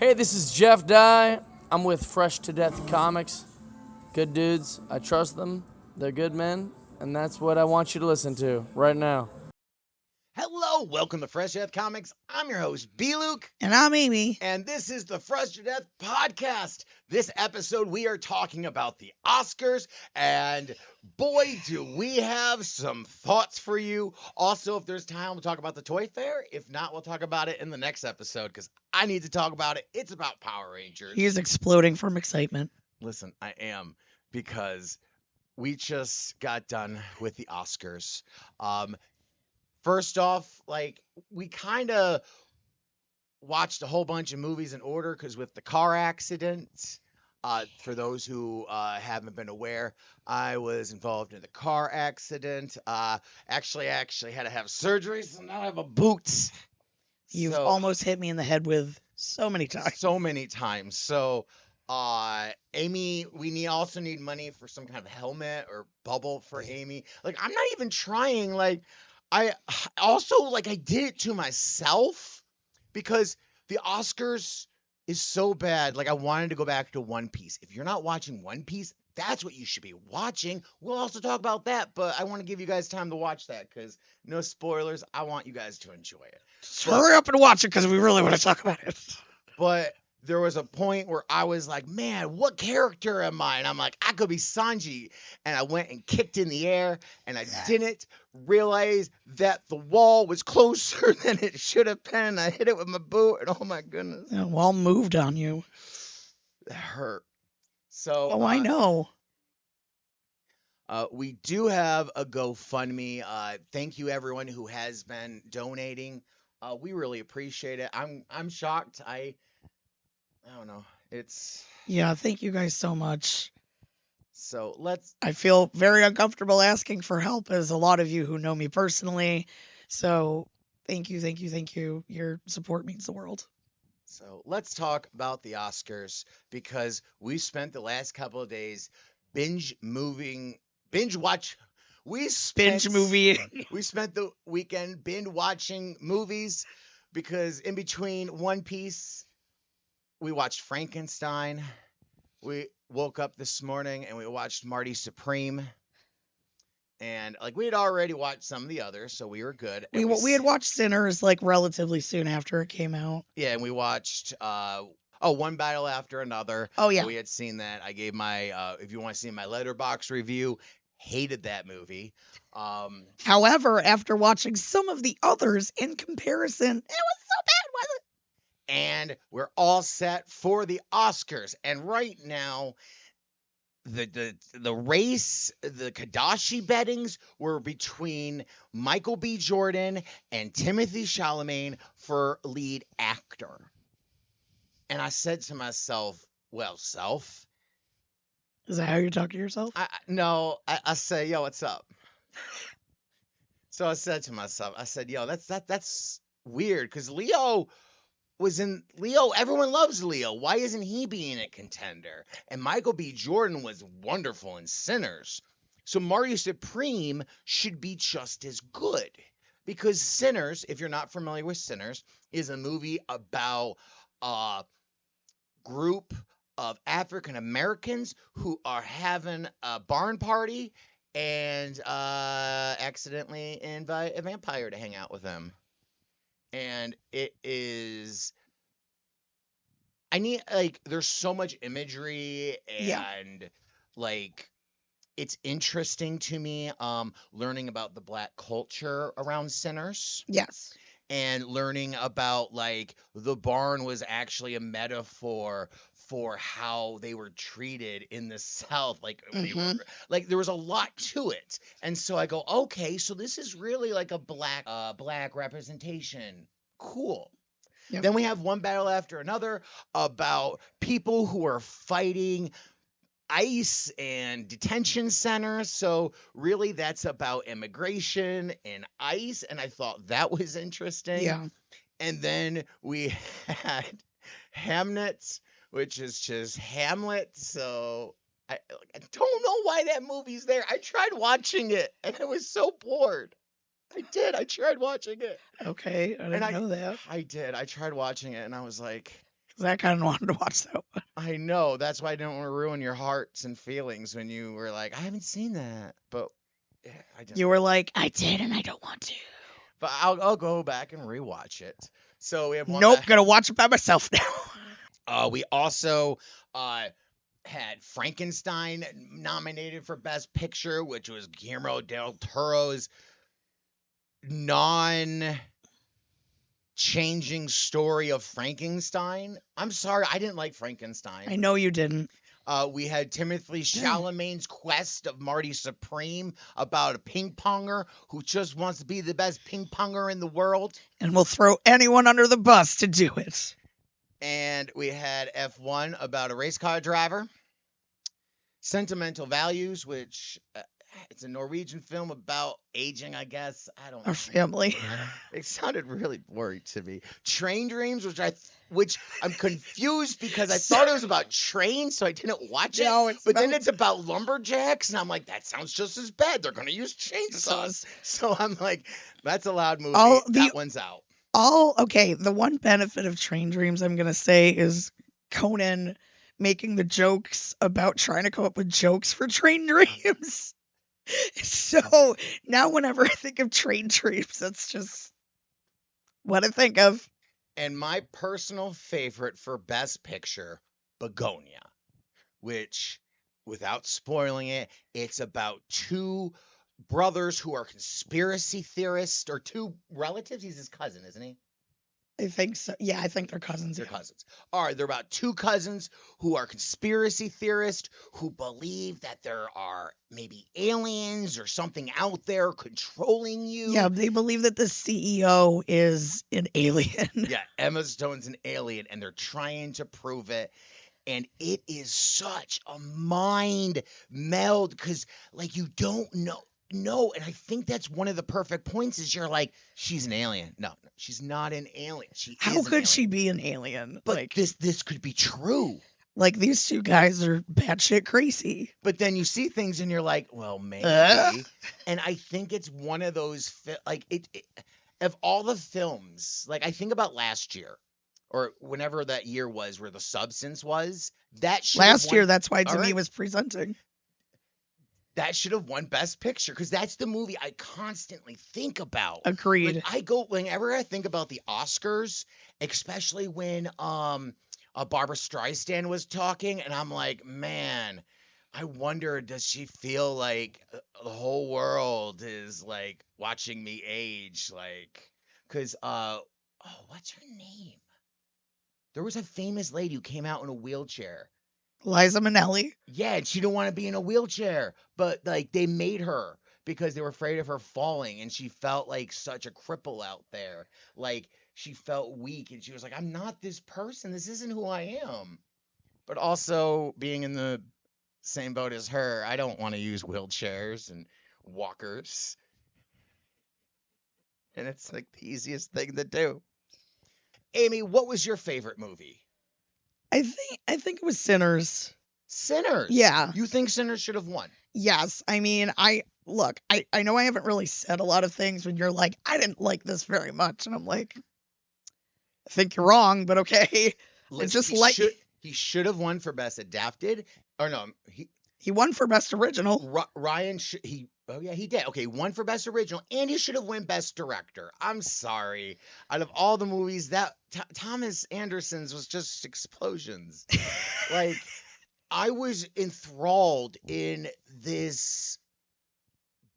Hey, this is Jeff Dye. I'm with Freshtodeathcomics. Good dudes. I trust them. They're good men. And that's what I want you to listen to right now. Hello, welcome to Fresh Death Comics. I'm your host, BLUKE. And I'm Amy. And this is the Fresh to Death podcast. This episode, we are talking about the Oscars. And boy, do we have some thoughts for you. Also, if there's time, we'll talk about the Toy Fair. If not, we'll talk about it in the next episode because I need to talk about it. It's about Power Rangers. He's exploding from excitement. Listen, I am, because we just got done with the Oscars. First off, we kind of watched a whole bunch of movies in order because with the car accident, for those who haven't been aware, I was involved in a car accident. Actually, I had to have surgery, so now I have a boot. You've almost hit me in the head with so many times. So many times. So, Amy, we also need money for some kind of helmet or bubble for Amy. I'm not even trying. I did it to myself because the Oscars is so bad. I wanted to go back to One Piece. If you're not watching One Piece, that's what you should be watching. We'll also talk about that, but I want to give you guys time to watch that because no spoilers. I want you guys to enjoy it. Hurry up and watch it because we really want to talk about it. But there was a point where I was like, man, what character am I? And I'm like, I could be Sanji. And I went and kicked in the air, and I didn't realize that the wall was closer than it should have been. I hit it with my boot, and oh my goodness. The wall moved on you. That hurt. So, Oh, I know. We do have a GoFundMe. Thank you, everyone who has been donating. We really appreciate it. I'm shocked. I don't know. Yeah, thank you guys so much. So I feel very uncomfortable asking for help, as a lot of you who know me personally. So thank you. Your support means the world. So let's talk about the Oscars, because we spent the last couple of days binge moving. We spent the weekend binge watching movies, because in between One Piece, we watched Frankenstein. We woke up this morning and we watched Marty Supreme. And we had already watched some of the others, so we were good. We had watched Sinners relatively soon after it came out. Yeah, and we watched One Battle After Another. Oh yeah, we had seen that. I gave my if you want to see my Letterboxd review, hated that movie. However, after watching some of the others in comparison, it was so bad, was it? And we're all set for the Oscars. And right now, the race, the Kadashi bettings were between Michael B. Jordan and Timothy Chalamet for lead actor. And I said to myself, well, self. Is that how you talk to yourself? I say, yo, what's up? So I said to myself, yo, that's weird, because Leo, everyone loves Leo. Why isn't he being a contender? And Michael B. Jordan was wonderful in Sinners. So Marty Supreme should be just as good. Because Sinners, if you're not familiar with Sinners, is a movie about a group of African Americans who are having a barn party and accidentally invite a vampire to hang out with them. And it is, there's so much imagery, and it's interesting to me, learning about the Black culture around Sinners. Yes. And learning about the barn was actually a metaphor for how they were treated in the South. There was a lot to it. And so I go, okay, so this is really a black representation. Cool. Yep. Then we have One Battle After Another about people who are fighting ICE and detention centers. So really that's about immigration and ICE. And I thought that was interesting. Yeah. And then we had Hamnet, which is just Hamlet. So I don't know why that movie's there. I tried watching it and I was so bored. I did. I tried watching it. Okay. I didn't know that. I did. I tried watching it and I was like, Because I kind of wanted to watch that one. I know. That's why I don't want to ruin your hearts and feelings when you were like, I haven't seen that. But yeah, You were like, I did and I don't want to. But I'll go back and rewatch it. So we have one Nope, back. gonna watch it by myself now. We also had Frankenstein nominated for Best Picture, which was Guillermo del Toro's non-changing story of Frankenstein. I'm sorry, I didn't like Frankenstein. I know you didn't. We had Timothée Chalamet's quest of Marty Supreme about a ping ponger who just wants to be the best ping ponger in the world. And we'll throw anyone under the bus to do it. And we had F1 about a race car driver. Sentimental Values, which it's a Norwegian film about aging, I guess. I don't know. Our family. It sounded really boring to me. Train Dreams, which I'm confused because I thought it was about trains, so I didn't watch it. No, but then it's about lumberjacks, and I'm like, that sounds just as bad. They're going to use chainsaws. So I'm like, that's a loud movie. That one's out. Okay, the one benefit of Train Dreams I'm going to say is Conan making the jokes about trying to come up with jokes for Train Dreams. So now whenever I think of Train Dreams, that's just what I think of. And my personal favorite for Best Picture, Begonia, which, without spoiling it, it's about two brothers who are conspiracy theorists, or two relatives. He's his cousin, isn't he? I think so. Yeah, I think they're cousins. They're cousins. All right, they're about two cousins who are conspiracy theorists who believe that there are maybe aliens or something out there controlling you. Yeah, they believe that the CEO is an alien. Yeah, Emma Stone's an alien, and they're trying to prove it. And it is such a mind meld because, like, you don't know. No, and I think that's one of the perfect points is you're like, she's an alien. No, she's not an alien. How could she be an alien? But like, this could be true. Like, these two guys are batshit crazy. But then you see things and you're like, well, maybe. And I think it's one of those, of all the films, like, I think about last year, or whenever that year was where The Substance was, last year, that's why to me was presenting. That should have won Best Picture because that's the movie I constantly think about. Agreed. Like, whenever I think about the Oscars, especially when Barbara Streisand was talking, and I'm like, man, I wonder, does she feel like the whole world is like watching me age? Like, because what's her name? There was a famous lady who came out in a wheelchair. Liza Minnelli. Yeah, and she didn't want to be in a wheelchair, but like they made her because they were afraid of her falling, and she felt like such a cripple out there. Like she felt weak, and she was like, I'm not this person. This isn't who I am. But also being in the same boat as her, I don't want to use wheelchairs and walkers. And it's like the easiest thing to do. Amy, what was your favorite movie? I think it was Sinners. Sinners? Yeah. You think Sinners should have won? Yes. I mean, I know I haven't really said a lot of things when you're like, I didn't like this very much. And I'm like, I think you're wrong, but okay. He should have won for Best Adapted. Or no, he won for Best Original. He did. Okay, won for Best Original, and he should have won Best Director. I'm sorry. Out of all the movies, that Thomas Anderson's was just explosions. Like, I was enthralled in this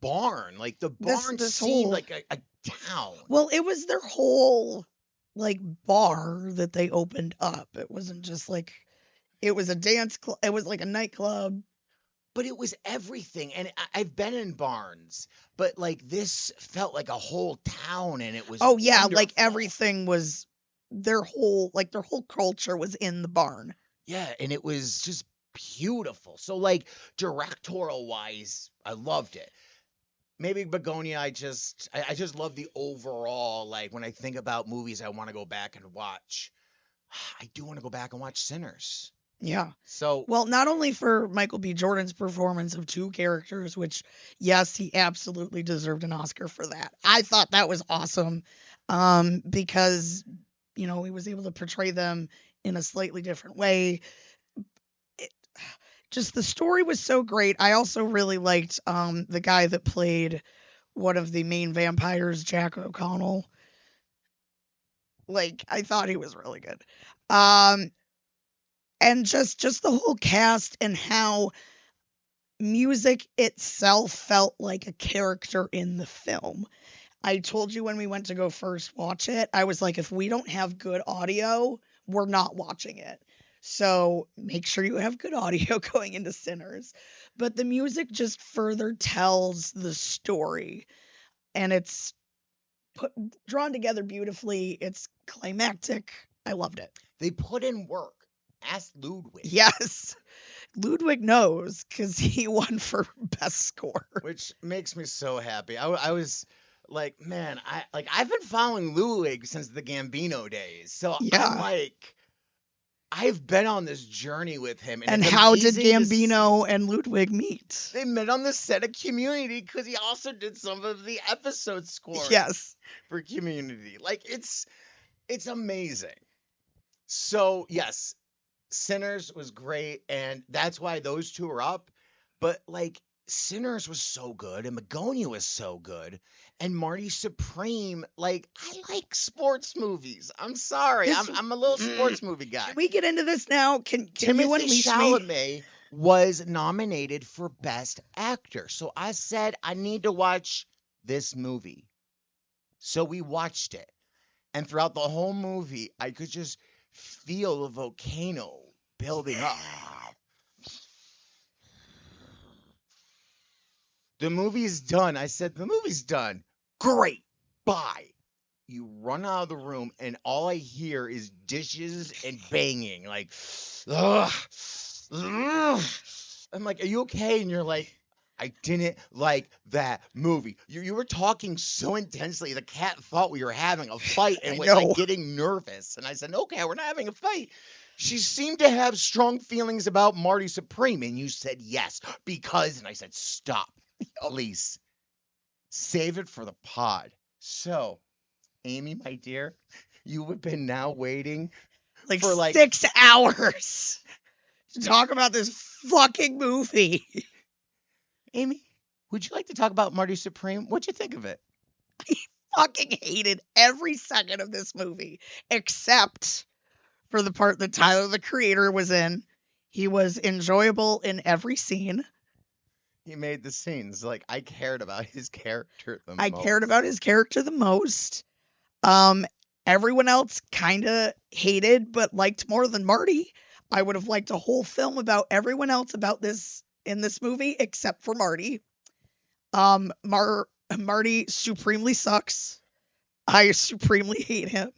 barn. Like, the barn seemed like a town. Well, it was their whole, like, bar that they opened up. It wasn't just like, it was a dance club. It was like a nightclub. But it was everything, and I've been in barns, but like this felt like a whole town, and it was wonderful. Like everything was their whole culture was in the barn. Yeah, and it was just beautiful. So like directorial wise, I loved it. Maybe Begonia, I just love the overall, like when I think about movies I want to go back and watch. I do want to go back and watch Sinners. Yeah. So, well, not only for Michael B. Jordan's performance of two characters, which, yes, he absolutely deserved an Oscar for that. I thought that was awesome because, he was able to portray them in a slightly different way. It, just the story was so great. I also really liked the guy that played one of the main vampires, Jack O'Connell. Like, I thought he was really good. And just the whole cast and how music itself felt like a character in the film. I told you when we went to go first watch it, I was like, if we don't have good audio, we're not watching it. So make sure you have good audio going into Sinners. But the music just further tells the story. And it's drawn together beautifully. It's climactic. I loved it. They put in work. Ask Ludwig. Yes. Ludwig knows because he won for best score. Which makes me so happy. I was like, man, I've been following Ludwig since the Gambino days. So Yeah. I'm like, I've been on this journey with him. And it's how did amazing to Gambino and Ludwig meet? see. They met on the set of Community because he also did some of the episode score Yes. for Community. Like, it's amazing. So, yes, Sinners was great, and that's why those two are up. But, like, Sinners was so good, and Magonia was so good, and Marty Supreme, like, I like sports movies. I'm sorry. I'm a little sports movie guy. Can we get into this now? Can you Timothy unleash me? Chalamet was nominated for Best Actor. So I said, I need to watch this movie. So we watched it. And throughout the whole movie, I could just feel the volcano building up. The movie's done. I said, the movie's done. Great. Bye. You run out of the room, and all I hear is dishes and banging. Like, ugh, ugh. I'm like, are you okay? And you're like, I didn't like that movie. You were talking so intensely, the cat thought we were having a fight and was like getting nervous. And I said, okay, we're not having a fight. She seemed to have strong feelings about Marty Supreme. And you said yes, because, and I said, stop, please. Save it for the pod. So, Amy, my dear, you have been now waiting for like 6 hours to talk about this fucking movie. Amy, would you like to talk about Marty Supreme? What'd you think of it? I fucking hated every second of this movie, except for the part that Tyler, the creator, was in. He was enjoyable in every scene. He made the scenes. Like, I cared about his character the most. I cared about his character the most. Everyone else kind of hated, but liked more than Marty. I would have liked a whole film about everyone else about this in this movie, except for Marty. Marty supremely sucks. I supremely hate him.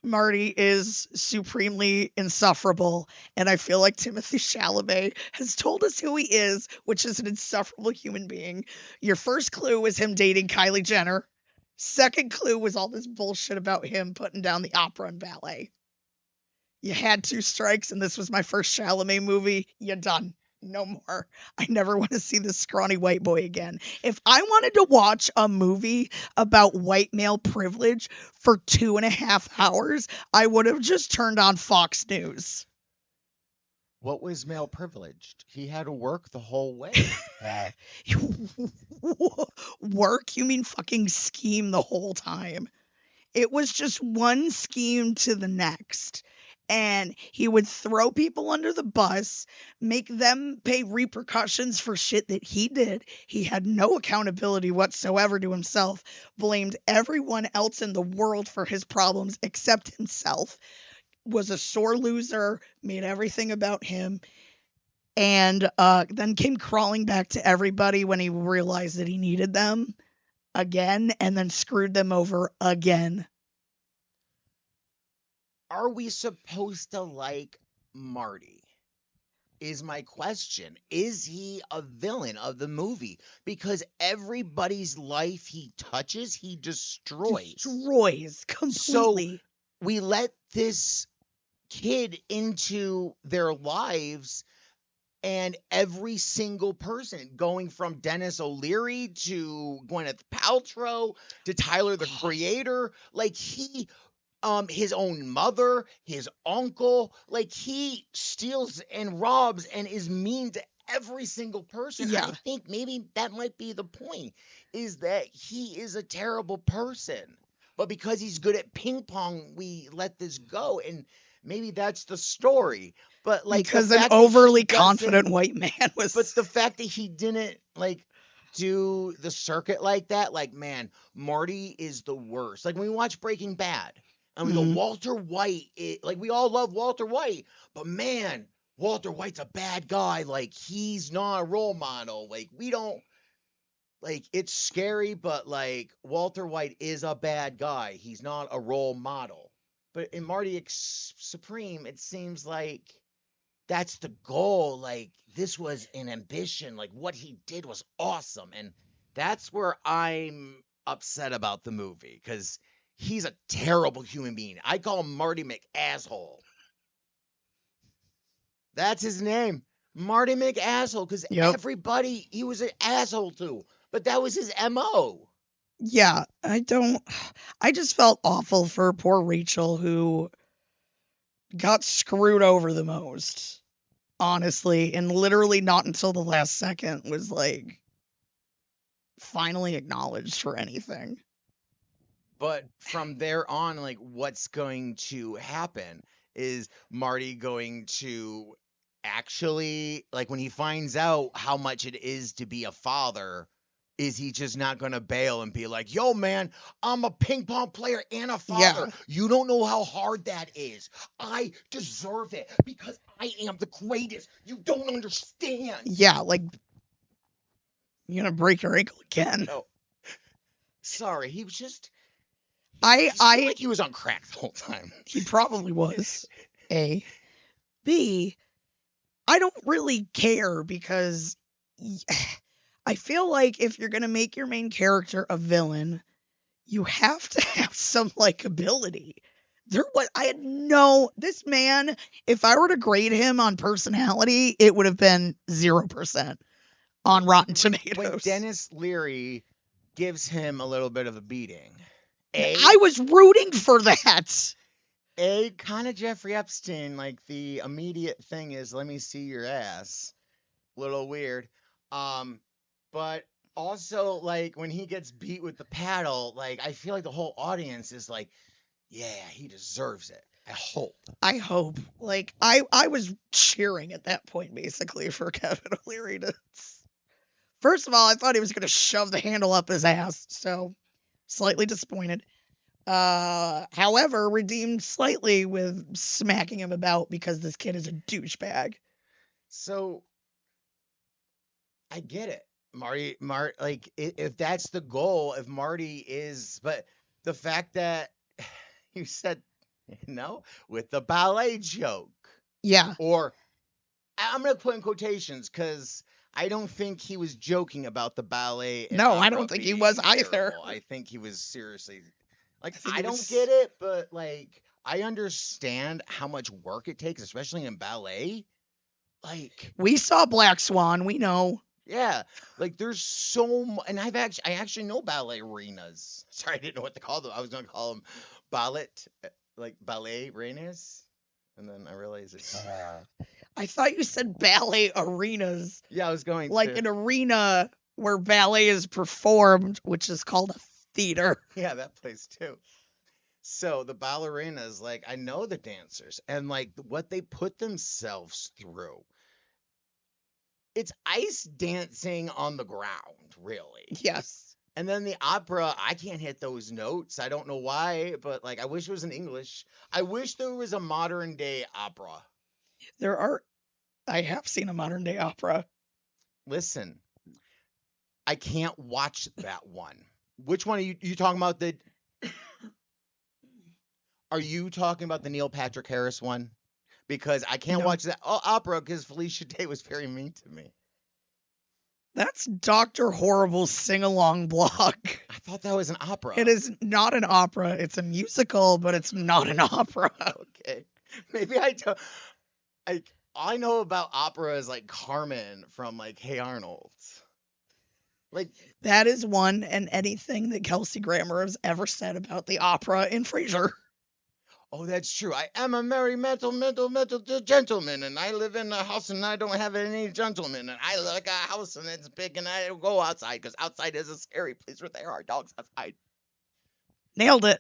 Marty is supremely insufferable, and I feel like Timothy Chalamet has told us who he is, which is an insufferable human being. Your first clue was him dating Kylie Jenner. Second clue was all this bullshit about him putting down the opera and ballet. You had 2 strikes, and this was my first Chalamet movie. You're done. No more. I never want to see this scrawny white boy again. If I wanted to watch a movie about white male privilege for 2.5 hours, I would have just turned on Fox News. What was male privileged? He had to work the whole way. Work? You mean fucking scheme the whole time? It was just one scheme to the next. And he would throw people under the bus, make them pay repercussions for shit that he did. He had no accountability whatsoever to himself, blamed everyone else in the world for his problems except himself, was a sore loser, made everything about him, and then came crawling back to everybody when he realized that he needed them again, and then screwed them over again. Are we supposed to like Marty? Is my question. Is he a villain of the movie? Because everybody's life he touches, he destroys. Destroys completely. So we let this kid into their lives, and every single person, going from Dennis O'Leary to Gwyneth Paltrow to Tyler, the creator, like he his own mother, his uncle. Like, he steals and robs and is mean to every single person. Yeah. I think maybe that might be the point, is that he is a terrible person. But because he's good at ping pong, we let this go. And maybe that's the story. But like, because an overly confident white man was. But the fact that he didn't like do the circuit like that, like, man, Marty is the worst. Like, when we watch Breaking Bad and we go, Walter White, like, we all love Walter White, but man, Walter White's a bad guy. Like, he's not a role model. Like, we don't, like, it's scary, but like, Walter White is a bad guy. He's not a role model. But in Marty Supreme, it seems like that's the goal. Like, this was an ambition. Like, what he did was awesome. And that's where I'm upset about the movie, because he's a terrible human being. I call him Marty McAsshole. That's his name. Marty McAsshole, because everybody he was an asshole to. But that was his MO. Yeah, I just felt awful for poor Rachel, who got screwed over the most. Honestly, and literally not until the last second was like finally acknowledged for anything. But from there on, like, what's going to happen is Marty going to actually, like, when he finds out how much it is to be a father, is he just not going to bail and be like, yo, man, I'm a ping pong player and a father. Yeah. You don't know how hard that is. I deserve it because I am the greatest. You don't understand. Yeah, like, you're going to break your ankle again. No. Sorry, he was just... I like he was on crack the whole time. He probably was. A. B. I don't really care, because I feel like if you're going to make your main character a villain, you have to have some likability. This man, if I were to grade him on personality, it would have been 0% on Rotten Tomatoes. When Dennis Leary gives him a little bit of a beating. I was rooting for that. Kind of Jeffrey Epstein, like, the immediate thing is, let me see your ass. Little weird. But also, like, when he gets beat with the paddle, like, I feel like the whole audience is like, yeah, he deserves it. I hope. Like, I was cheering at that point, basically, for Kevin O'Leary to... First of all, I thought he was going to shove the handle up his ass, so slightly disappointed. However, redeemed slightly with smacking him about because this kid is a douchebag. So, I get it. Marty, like, if that's the goal, if Marty is, but the fact that you said, with the ballet joke. Yeah. Or, I'm going to put in quotations, because I don't think he was joking about the ballet. No, I don't think he was either. Terrible. I think he was seriously, like, I don't get it, but, like, I understand how much work it takes, especially in ballet. Like, we saw Black Swan, we know. Yeah, like, there's so much, and I actually know ballerinas. Sorry, I didn't know what to call them. I was going to call them ballerinas, and then I realized it's... I thought you said ballet arenas. Yeah, I was going like an arena where ballet is performed, which is called a theater. Yeah, that place too. So the ballerinas, like, I know the dancers, and like what they put themselves through. It's ice dancing on the ground, really. Yes. And then the opera, I can't hit those notes. I don't know why, but like, I wish it was in English. I wish there was a modern day opera. I have seen a modern day opera. Listen, I can't watch that one. Which one are you talking about? Are you talking about the Neil Patrick Harris one? Because I can't watch that opera because Felicia Day was very mean to me. That's Dr. Horrible's sing-along blog. I thought that was an opera. It is not an opera. It's a musical, but it's not an opera. Okay. Maybe I don't. I know about operas like Carmen from like Hey Arnold. Like, that is one, and anything that Kelsey Grammer has ever said about the opera in Frasier. Oh, that's true. I am a merry mental gentleman, and I live in a house, and I don't have any gentlemen, and I like a house, and it's big, and I don't go outside, because outside is a scary place where there are dogs outside. Nailed it.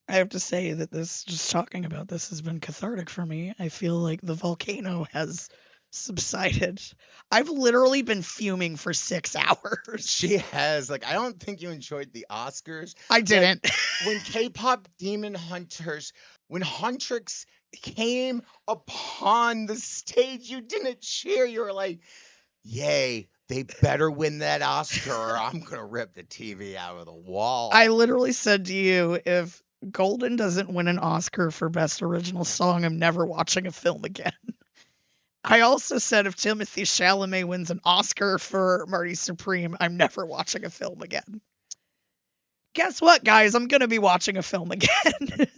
I have to say that just talking about this has been cathartic for me. I feel like the volcano has subsided. I've literally been fuming for 6 hours. She has, like, I don't think you enjoyed the Oscars. I didn't. When K-pop Demon Hunters, when Huntrix came upon the stage, you didn't cheer. You were like, yay, they better win that Oscar or I'm going to rip the TV out of the wall. I literally said to you, if Golden doesn't win an Oscar for Best Original Song, I'm never watching a film again. I also said if Timothée Chalamet wins an Oscar for Marty Supreme, I'm never watching a film again. Guess what, guys? I'm going to be watching a film again.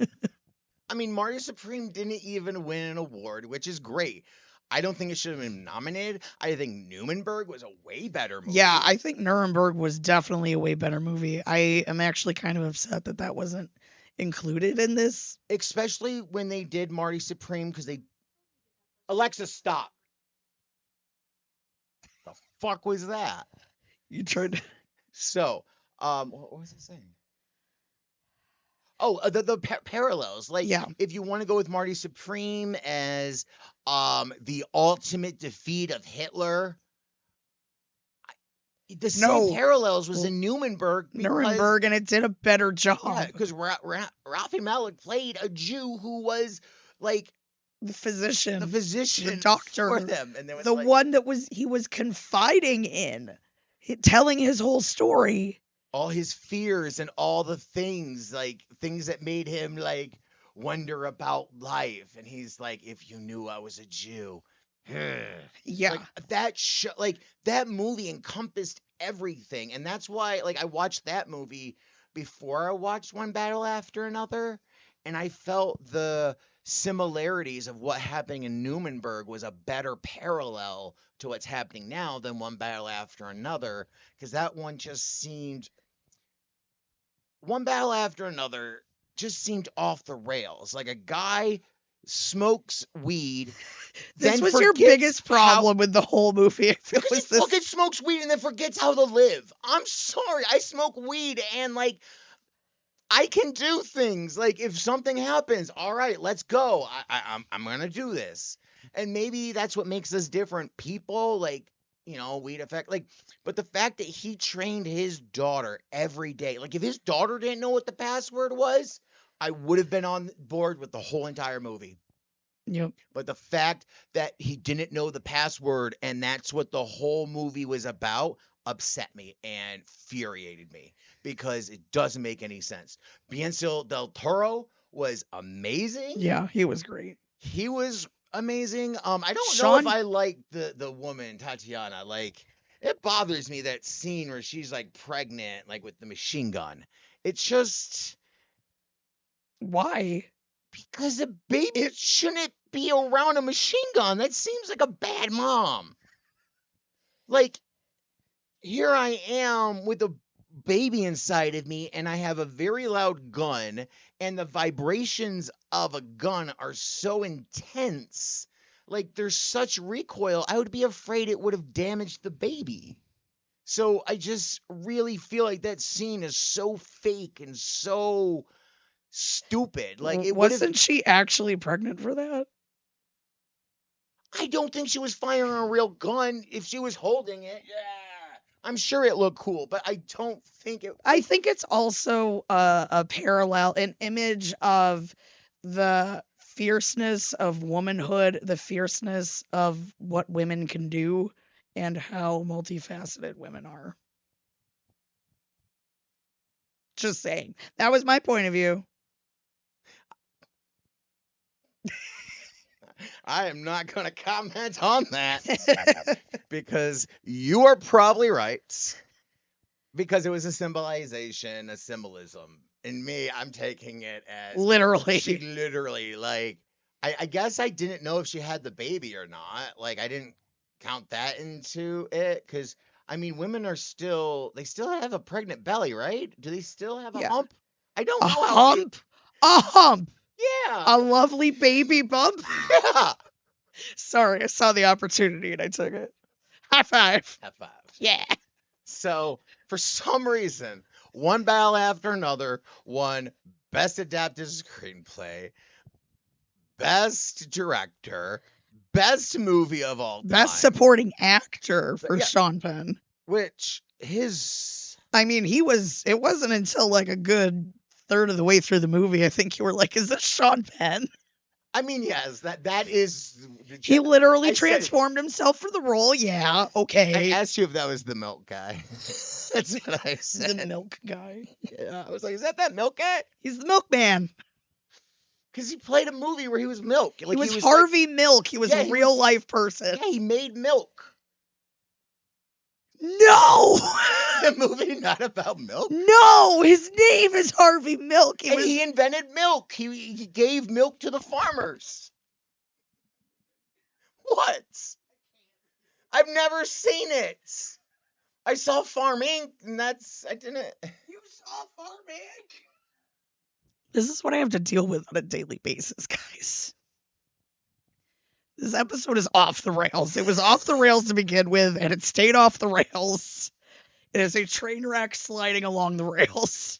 I mean, Marty Supreme didn't even win an award, which is great. I don't think it should have been nominated. I think Nuremberg was a way better movie. Yeah, I think Nuremberg was definitely a way better movie. I am actually kind of upset that that wasn't included in this. Especially when they did Marty Supreme, because they... Alexa, stop. The fuck was that? You tried to... So, what was I saying? Oh, the parallels. Like, Yeah. if you want to go with Marty Supreme as the ultimate defeat of Hitler, the same parallels was in Nuremberg. Nuremberg, and it did a better job. Yeah, because Ralphie Malek played a Jew who was like the physician, the doctor for them, and there was the one that he was confiding in, telling his whole story, all his fears and all the things that made him like wonder about life, and he's like, if you knew I was a Jew. Yeah, like that movie encompassed everything, and that's why like I watched that movie before I watched One Battle After Another, and I felt the similarities of what happened in Nuremberg was a better parallel to what's happening now than One Battle After Another, because that one just seemed One Battle After Another just seemed off the rails. Like a guy smokes weed. This was your biggest problem with the whole movie. I feel because he fucking smokes weed and then forgets how to live. I'm sorry. I smoke weed and like I can do things. Like if something happens, all right, let's go. I'm gonna do this. And maybe that's what makes us different people. Like, you know, weed effect. Like, but the fact that he trained his daughter every day. Like if his daughter didn't know what the password was, I would have been on board with the whole entire movie. Yep. But the fact that he didn't know the password and that's what the whole movie was about upset me and infuriated me because it doesn't make any sense. Benicio del Toro was amazing. Yeah, he was great. He was amazing. I don't know if I like the woman, Tatiana. Like, it bothers me, that scene where she's like pregnant, like with the machine gun. It's just... Why? Because a baby shouldn't be around a machine gun. That seems like a bad mom. Like, here I am with a baby inside of me, and I have a very loud gun, and the vibrations of a gun are so intense. Like, there's such recoil, I would be afraid it would have damaged the baby. So I just really feel like that scene is so fake and so... stupid. Like, it wasn't she actually pregnant for that? I don't think she was firing a real gun. If she was holding it, yeah, I'm sure it looked cool, but I don't think it. I think it's also a parallel, an image of the fierceness of womanhood, the fierceness of what women can do, and how multifaceted women are. Just saying. That was my point of view. I am not going to comment on that because you are probably right. Because it was a symbolization, a symbolism. And me, I'm taking it as literally. She literally, like, I guess I didn't know if she had the baby or not. Like, I didn't count that into it because, I mean, women are still, they still have a pregnant belly, right? Do they still have a hump? I don't know. A hump? Yeah. A lovely baby bump. Yeah. Sorry, I saw the opportunity and I took it. High five. High five. Yeah. So, for some reason, one battle after another won Best Adapted Screenplay, Best Director, Best Movie of all time. Best supporting actor for Yeah. Sean Penn. Which his. I mean, it wasn't until like a good third of the way through the movie, I think you were like, is this Sean Penn? I mean, yes, that is. He literally I said- transformed himself for the role. Yeah, I okay. asked you if that was the milk guy. That's what I said. The milk guy. Yeah, I was like, is that milk guy? He's the milkman. Because he played a movie where he was milk. Like, he was like- Harvey Milk. He was Yeah, a he real was- life person. yeah, he made milk. No! The movie not about milk. No! His name is Harvey Milk. And he invented milk. He gave milk to the farmers. What? I've never seen it. I saw Farm Inc. and I didn't. You saw Farm Inc. This is what I have to deal with on a daily basis, guys. This episode is off the rails. It was off the rails to begin with, and it stayed off the rails. It is a train wreck sliding along the rails.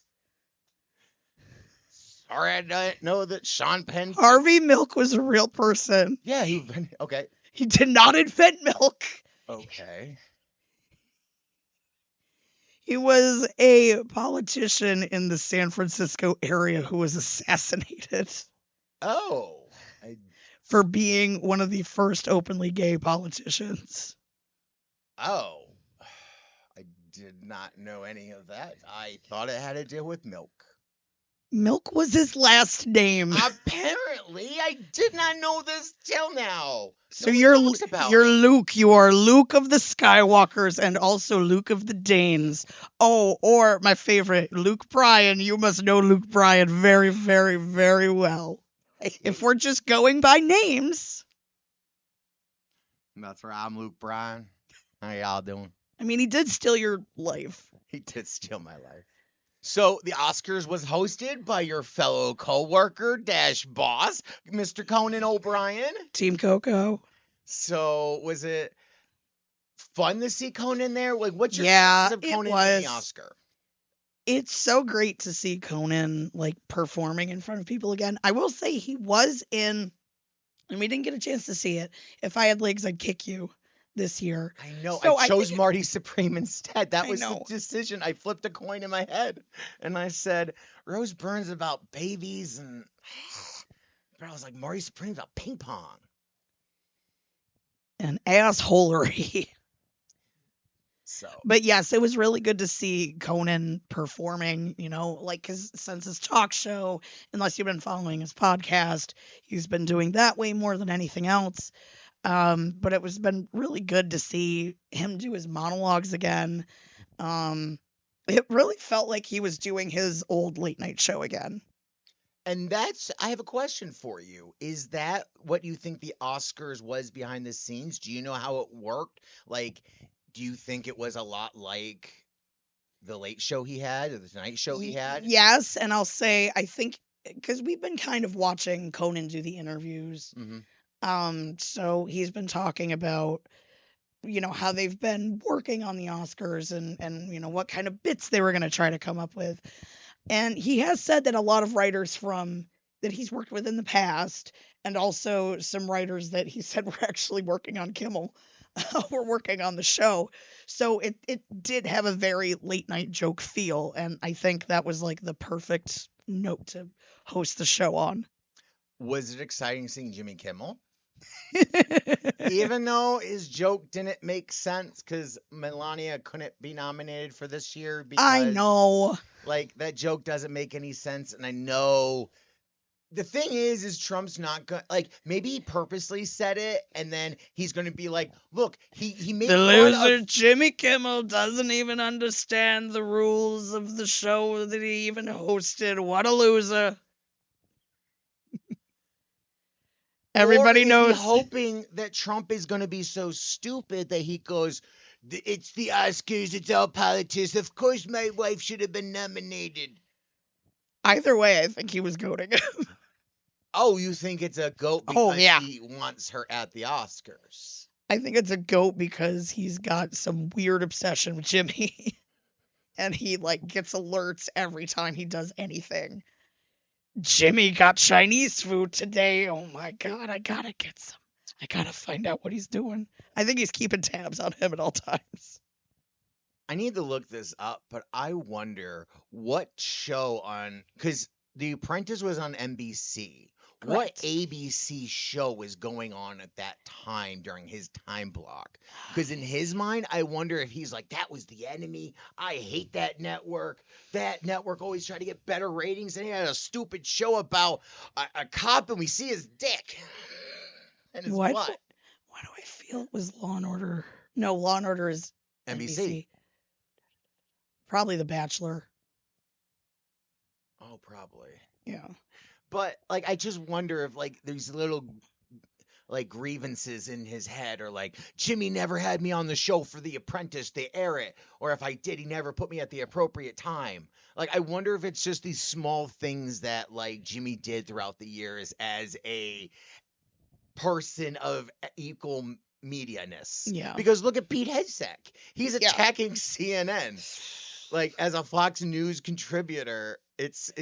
Sorry, I didn't know that Sean Penn. Harvey Milk was a real person. Yeah, okay. He did not invent milk. Okay. He was a politician in the San Francisco area who was assassinated Oh. for being one of the first openly gay politicians. Oh. I did not know any of that. I thought it had to deal with milk. Milk was his last name. Apparently, I did not know this till now. So Nobody you're talks about you're it. Luke. You are Luke of the Skywalkers and also Luke of the Danes. Oh, or my favorite, Luke Bryan. You must know Luke Bryan very, very, very well. If we're just going by names. That's right. I'm Luke Bryan. How y'all doing? I mean, he did steal your life. He did steal my life. So the Oscars was hosted by your fellow co-worker dash boss, Mr. Conan O'Brien. Team Coco. So was it fun to see Conan there? Like, what's your Yeah, sense of it Conan in was. the Oscar? It's so great to see Conan like performing in front of people again. I will say he was in, and we didn't get a chance to see it. If I had legs, I'd kick you this year. I know. So I I chose think- Marty Supreme instead. That I was know. the decision. I flipped a coin in my head, and I said, Rose Byrne's about babies, and but I was like, Marty Supreme's about ping pong. And assholery. So But yes, it was really good to see Conan performing, you know, like since his talk show, unless you've been following his podcast, he's been doing that way more than anything else. But it was been really good to see him do his monologues again. It really felt like he was doing his old late night show again. And I have a question for you. Is that what you think the Oscars was behind the scenes? Do you know how it worked? Like, do you think it was a lot like the late show he had or the Tonight Show he had? Yes, and I'll say, I think, because we've been kind of watching Conan do the interviews. Mm-hmm. So he's been talking about, you know, how they've been working on the Oscars and you know, what kind of bits they were going to try to come up with. And he has said that a lot of writers that he's worked with in the past, and also some writers that he said were actually working on Kimmel, were working on the show. So it did have a very late night joke feel. And I think that was like the perfect note to host the show on. Was it exciting seeing Jimmy Kimmel? Even though his joke didn't make sense because Melania couldn't be nominated for this year because I know. like that joke doesn't make any sense, and I know the thing is Trump's not gonna like maybe he purposely said it and then he's gonna be like, look, he made The fun loser of Jimmy Kimmel doesn't even understand the rules of the show that he even hosted. What a loser. Everybody or is he knows. hoping that Trump is gonna be so stupid that he goes, it's the Oscars, it's all politics. Of course my wife should have been nominated. Either way, I think he was goading him. Oh, you think it's a goat Oh, because yeah. he wants her at the Oscars? I think it's a goat because he's got some weird obsession with Jimmy. And he, like, gets alerts every time he does anything. Jimmy got Chinese food today. Oh my God, I gotta get some. I gotta find out what he's doing. I think he's keeping tabs on him at all times. I need to look this up, but I wonder what show on, because The Apprentice was on NBC. What Correct. ABC show was going on at that time during his time block? Because in his mind, I wonder if he's like, that was the enemy. I hate that network. That network always tried to get better ratings, and he had a stupid show about a cop, and we see his dick and his Why butt. do I feel it was Law and Order? No, Law and Order is NBC. Probably The Bachelor. Oh, probably. Yeah. But like, I just wonder if like there's little like grievances in his head, or like Jimmy never had me on the show for The Apprentice, they air it, or if I did, he never put me at the appropriate time. Like, I wonder if it's just these small things that like Jimmy did throughout the years as a person of equal media-ness. Yeah. Because look at Pete Hegseth. He's Yeah. attacking CNN. Like, as a Fox News contributor, it's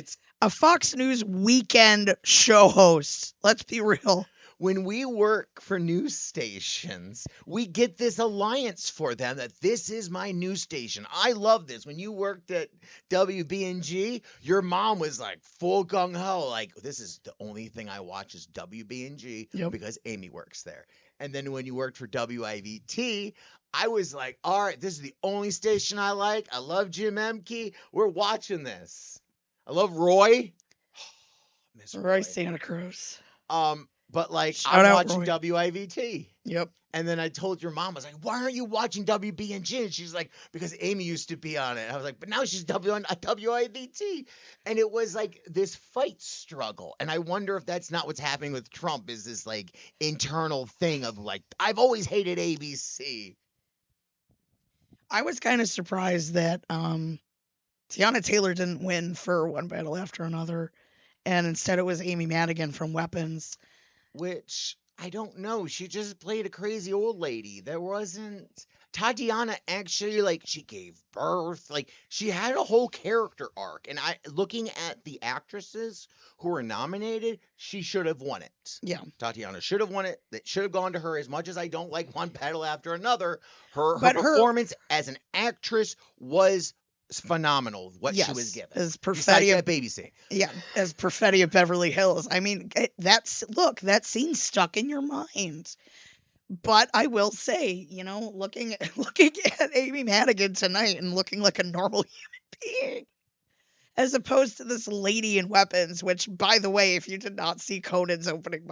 A Fox News weekend show host. Let's be real. when we work for news stations, we get this alliance for them that this is my news station. I love this. When you worked at WB&G, your mom was like full gung-ho, like, this is the only thing I watch is WB&G because Amy works there. And then when you worked for WIVT, I was like, all right, this is the only station I like. I love Jim Emke. We're watching this. I love Roy. Miss Roy Santa Cruz. But like, Shout I'm out, watching Roy. WIVT. Yep. And then I told your mom, I was like, why aren't you watching WB&G? And she's like, because Amy used to be on it. I was like, but now she's on WIVT. And it was like this fight struggle. And I wonder if that's not what's happening with Trump, is this like internal thing of like, I've always hated ABC. I was kind of surprised that Tiana Taylor didn't win for One Battle After Another, and instead it was Amy Madigan from Weapons. Which, I don't know. She just played a crazy old lady. There wasn't... Tatiana actually, like, she gave birth. Like, she had a whole character arc. And looking at the actresses who were nominated, she should have won it. Yeah. Tatiana should have won it. It should have gone to her. As much as I don't like One Battle After Another, her performance as an actress was phenomenal. What she was given. As Besides Perfetti that babysitting. Yeah, as Perfetti of Beverly Hills. I mean, that scene stuck in your mind. But I will say, you know, looking at Amy Madigan tonight and looking like a normal human being, as opposed to this lady in Weapons, which, by the way, if you did not see Conan's opening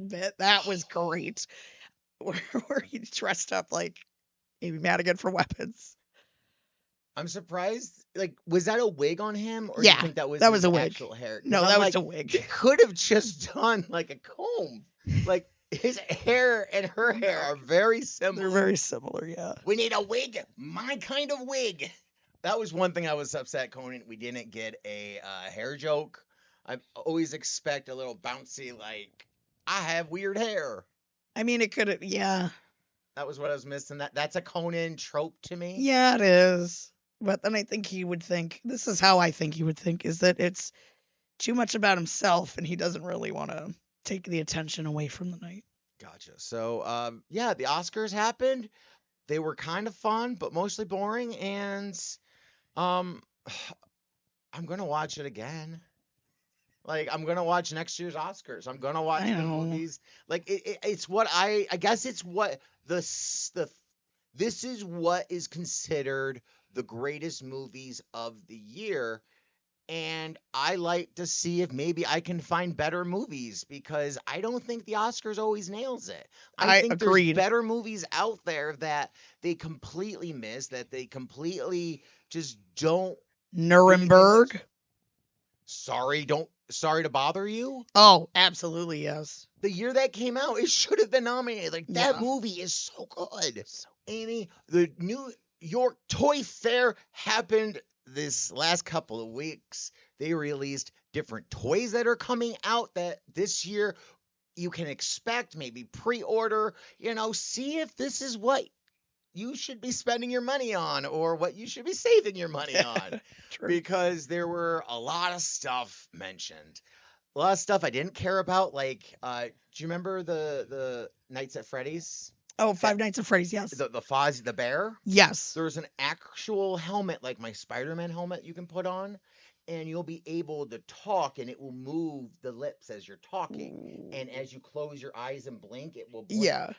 bit, that was great. Where he dressed up like Amy Madigan for Weapons. I'm surprised. Like, was that a wig on him, or Yeah, do you think that was a wig. actual hair? No, that was a wig. He could have just done like a comb. Like, his hair and her hair are very similar. They're very similar, yeah. We need a wig, my kind of wig. That was one thing I was upset, Conan. We didn't get a hair joke. I always expect a little bouncy, like, I have weird hair. I mean, it could have, yeah. That was what I was missing. That's a Conan trope to me. Yeah, it is. But then I think he would think, this is how I think he would think, is that it's too much about himself and he doesn't really want to take the attention away from the night. Gotcha. So, yeah, the Oscars happened. They were kind of fun, but mostly boring. And I'm going to watch it again. Like, I'm going to watch next year's Oscars. I'm going to watch the movies. Like, it's what I guess it's what this is what is considered the greatest movies of the year. And I like to see if maybe I can find better movies, because I don't think the Oscars always nails it. I think agreed. There's better movies out there that they completely miss, that they completely just don't. Nuremberg? Sorry to bother you. Oh, absolutely, yes. The year that came out, it should have been nominated. Like, that movie is so good. Amy, the New York Toy Fair happened this last couple of weeks. They released different toys that are coming out that this year you can expect, maybe pre-order, see if this is what you should be spending your money on or what you should be saving your money on. True. Because there were a lot of stuff mentioned. A lot of stuff I didn't care about, like, do you remember the Nights at Freddy's? Oh, Five Nights at Freddy's, yes. The Fozzie the bear? Yes. There's an actual helmet, like my Spider-Man helmet you can put on, and you'll be able to talk, and it will move the lips as you're talking. And as you close your eyes and blink, it will blink. Yeah.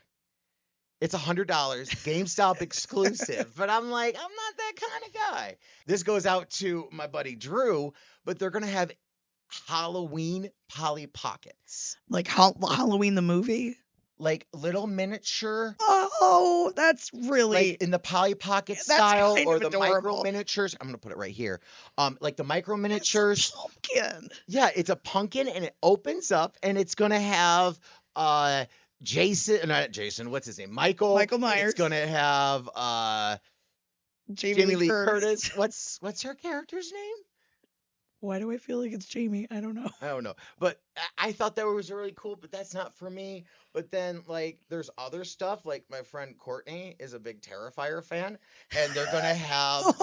It's $100, GameStop exclusive. But I'm like, I'm not that kind of guy. This goes out to my buddy Drew, but they're going to have Halloween Polly Pockets. Like Halloween the movie? Like little miniature. Oh, that's really... Like in the Polly Pocket That's style kind or of the micro adorable. miniatures. I'm going to put it right here. Like the micro miniatures. Pumpkin. Yeah, it's a pumpkin and it opens up and it's going to have not Jason, what's his name? Michael Myers. It's going to have Jamie Lee Curtis. What's her character's name? Why do I feel like it's Jamie? I don't know. I don't know. But I thought that was really cool, but that's not for me. But then, like, there's other stuff. Like, my friend Courtney is a big Terrifier fan, and they're going to have these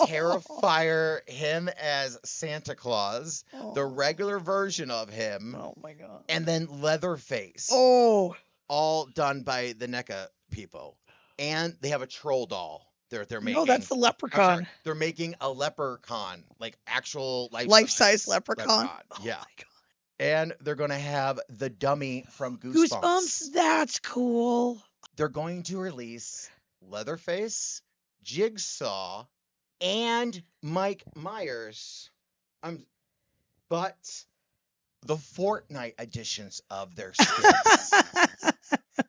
Terrifier, him as Santa Claus, the regular version of him. Oh, my God. And then Leatherface. Oh. All done by the NECA people. And they have a troll doll. They're making. No, that's the Leprechaun. They're making a leprechaun, like actual life-size leprechaun. Yeah. Oh my God. And they're going to have the dummy from Goosebumps. That's cool. They're going to release Leatherface, Jigsaw, and Mike Myers. But the Fortnite editions of their skins.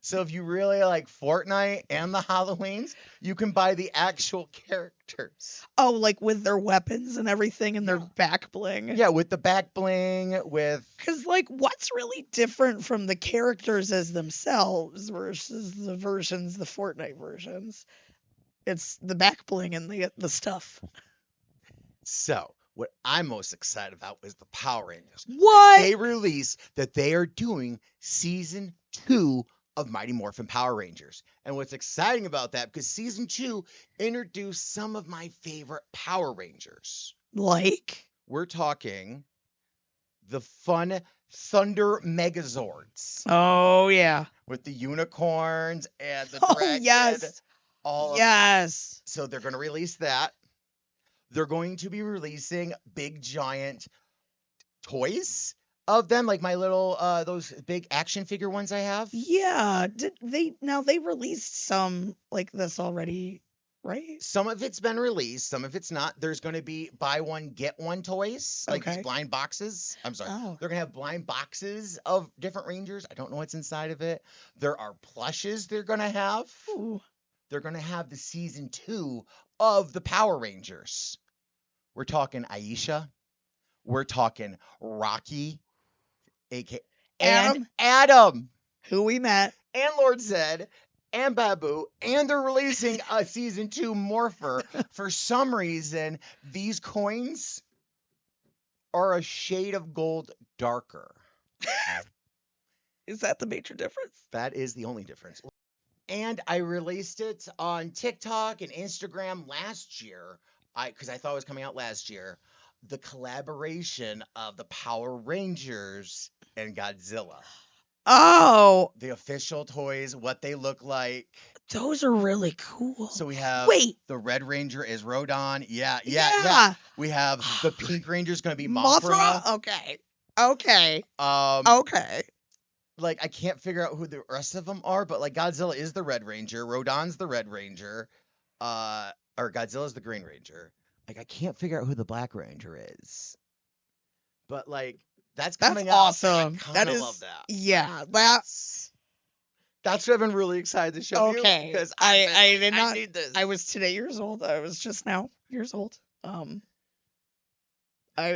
So if you really like Fortnite and the Halloweens, you can buy the actual characters. Oh, like with their weapons and everything and their back bling. Yeah, with the back bling, with... Because, like, what's really different from the characters as themselves versus the Fortnite versions? It's the back bling and the stuff. So, what I'm most excited about is the Power Rangers. What? They released that they are doing Season 2 of Mighty Morphin Power Rangers. And what's exciting about that, because Season 2 introduced some of my favorite Power Rangers. Like? We're talking the fun Thunder Megazords. Oh, yeah. With the unicorns and the Oh, dragon. yes. Yes. So they're going to release that. They're going to be releasing big, giant toys of them, like my little, those big action figure ones I have. Yeah. They released some like this already, right? Some of it's been released, some of it's not. There's going to be buy one, get one toys, like these blind boxes. I'm sorry. Oh. They're going to have blind boxes of different Rangers. I don't know what's inside of it. There are plushes they're going to have. Ooh. They're going to have the Season 2 of the Power Rangers. We're talking Aisha. We're talking Rocky. Adam, who we met, and Lord Zed, and Babu, and they're releasing a Season 2 Morpher. For some reason, these coins are a shade of gold darker. Is that the major difference? That is the only difference. And I released it on TikTok and Instagram last year, because I thought it was coming out last year. The collaboration of the Power Rangers and Godzilla. Oh. The official toys, what they look like. Those are really cool. So we have the Red Ranger is Rodon. Yeah. We have the Pink Ranger is going to be Mothra. Okay. Like, I can't figure out who the rest of them are, but like Godzilla is the Red Ranger. Rodon's the Red Ranger. Or Godzilla's the Green Ranger. Like, I can't figure out who the Black Ranger is. But, like, that's coming out. Awesome. I kind of love that. Yeah. That's what I've been really excited to show you. Okay. Because I did not need this. I was today years old. I was just now years old. I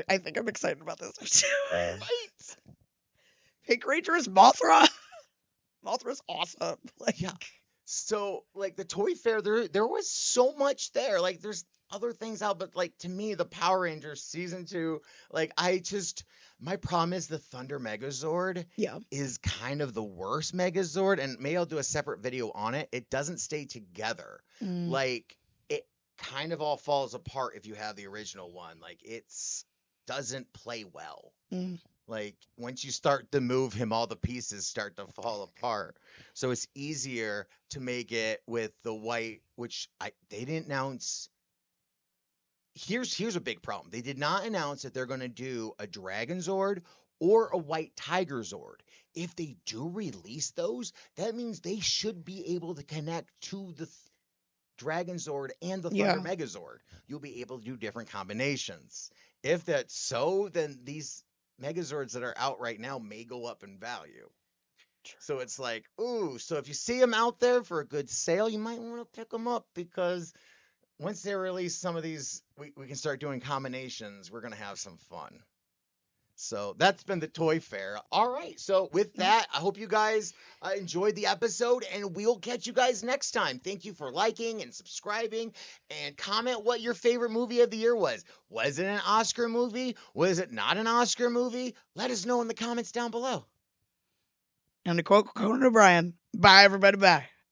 think I'm excited about this. Right. Pink Ranger is Mothra. Mothra's awesome. Like, yeah. So, like, the toy fair, there was so much there. Like, there's other things out, but like to me, the Power Rangers season 2, like my problem is the Thunder Megazord Yeah. is kind of the worst Megazord, and maybe I'll do a separate video on it. It doesn't stay together. Mm. Like it kind of all falls apart if you have the original one. Like it's doesn't play well. Mm. Like once you start to move him, all the pieces start to fall apart. So it's easier to make it with the white, which they didn't announce. Here's a big problem. They did not announce that they're going to do a Dragon Zord or a White Tiger Zord. If they do release those, that means they should be able to connect to the Dragon Zord and the Thunder Megazord. You'll be able to do different combinations. If that's so, then these Megazords that are out right now may go up in value. So it's like, ooh, so if you see them out there for a good sale, you might want to pick them up, because once they release some of these, we can start doing combinations. We're going to have some fun. So that's been the Toy Fair. All right. So with that, I hope you guys enjoyed the episode, and we'll catch you guys next time. Thank you for liking and subscribing, and comment what your favorite movie of the year was. Was it an Oscar movie? Was it not an Oscar movie? Let us know in the comments down below. And to quote Conan O'Brien, bye everybody, bye.